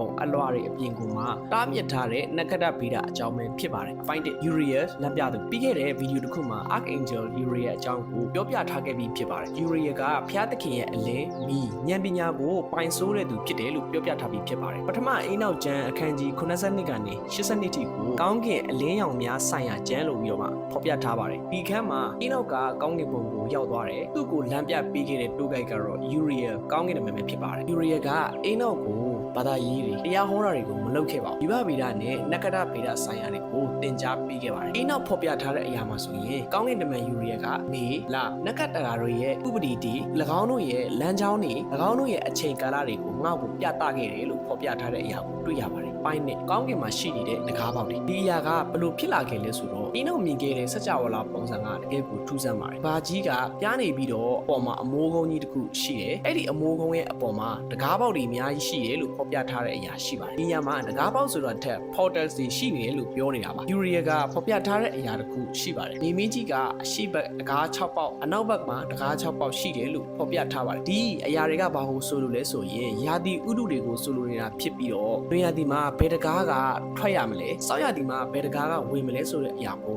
ပုံအလွှာတွေအပြင်ကမှာတားမြစ်ထားတဲ့နက္ခတ္တဗေဒအကြောင်းပဲဖြစ်ပါတယ်။ Find it Uriel လမ်းပြသူပြီးခဲ့တဲ့ဗီဒီယိုတစ်ခုမှာ Archangel Uriel အကြောင်းကိုပြောပြထားခဲ့ပြီးဖြစ်ပါတယ်။ Uriel ကဖျားသခင်ရဲ့အလင်းမီးဉာဏ်ပညာကိုပိုင်ဆိုးတဲ့သူဖြစ်တယ်လို့ပြောပြထားပြီးဖြစ်ပါတယ်။ပထမအိနောက်ကျမ်းအခန်းကြီး82ကနေ82ထိကိုကောင်းကင်အလင်းရောင်များဆိုင်ရာကျမ်းလို့ပြီးတော့မှဖော်ပြထားပါတယ်။ဒီခန်းမှာအိနောက်ကကောင်းကင်ဘုံကိုရောက်သွားတယ်။သူ့ကိုလမ်းပြပေးခဲ့တဲ့တိုးဂိုက်ကတော့ Uriel ကောင်းကင်နာမည်ပဲဖြစ်ပါတယ်။ Uriel ကအိနောက်ကိုဘာသာရေးတွေတရားဟောတာတွေကိုမလုပ်ခဲ့ပါဘူး။ဒီဗေဒနဲ့နက္ခတ္တဗေဒဆိုင်ရာတွေကိုသင်ကြားပေးခဲ့ပါတယ်။အိနောက်ဖော်ပြထားတဲ့အရာမှာဆိုရင်ကောင်းကင်တမန် Uriel ကနေလနက္ခတ္တရာတို့ရဲ့ဥပဒေတွေ၎င်းတို့ရဲ့လမ်းကြောင်းတွေ၎င်းတို့ရဲ့အချိန်ကာလတွေကိုငေါ့ကိုပြသခဲ့တယ်လို့ဖော်ပြထားတဲ့အရာကိုတွေ့ရပါတယ်။ပိုင်းနဲ့ကောင်းကင်မှာရှိနေတဲ့တကားပေါက်တွေဒီအရာကဘလို့ဖြစ်လာခဲ့လဲဆိုတော့အိနောက်မြင်ခဲ့တဲ့စကြဝဠာပုံစံကတကယ်ကိုထူးဆန်းပါတယ်။ဘာကြီးကပြားနေပြီးတော့အပေါ်မှာအမိုးကုန်းကြီးတစ်ခုရှိတယ်။အဲ့ဒီအမိုးကုန်းရဲ့အပေါ်မှာတကားပေါက်တွေအများကြီးရှိတယ်လို့ဖော်ပြထားတဲ့အရာရှိပါတယ်။ဒီညမှာတကားပေါက်ဆိုတော့ထက် portals တွေရှိနေတယ်လို့ပြောနေတာပါ။ Uriel ကဖော်ပြထားတဲ့အရာတစ်ခုရှိပါတယ်။နေမင်းကြီးကအရှိဘက်တကား6ပေါက်အနောက်ဘက်မှာတကား6ပေါက်ရှိတယ်လို့ဖော်ပြထားပါတယ်။ဒီအရာတွေကဘာလို့ဆိုလို့လဲဆိုရင်ယာတီဥတုတွေကိုဆိုလိုနေတာဖြစ်ပြီးတော့တွင်ယာတီမှာဘယ်တကားကထွက်ရမလဲစောက်ယာတီမှာဘယ်တကားကဝင်မလဲဆိုတဲ့အရာကို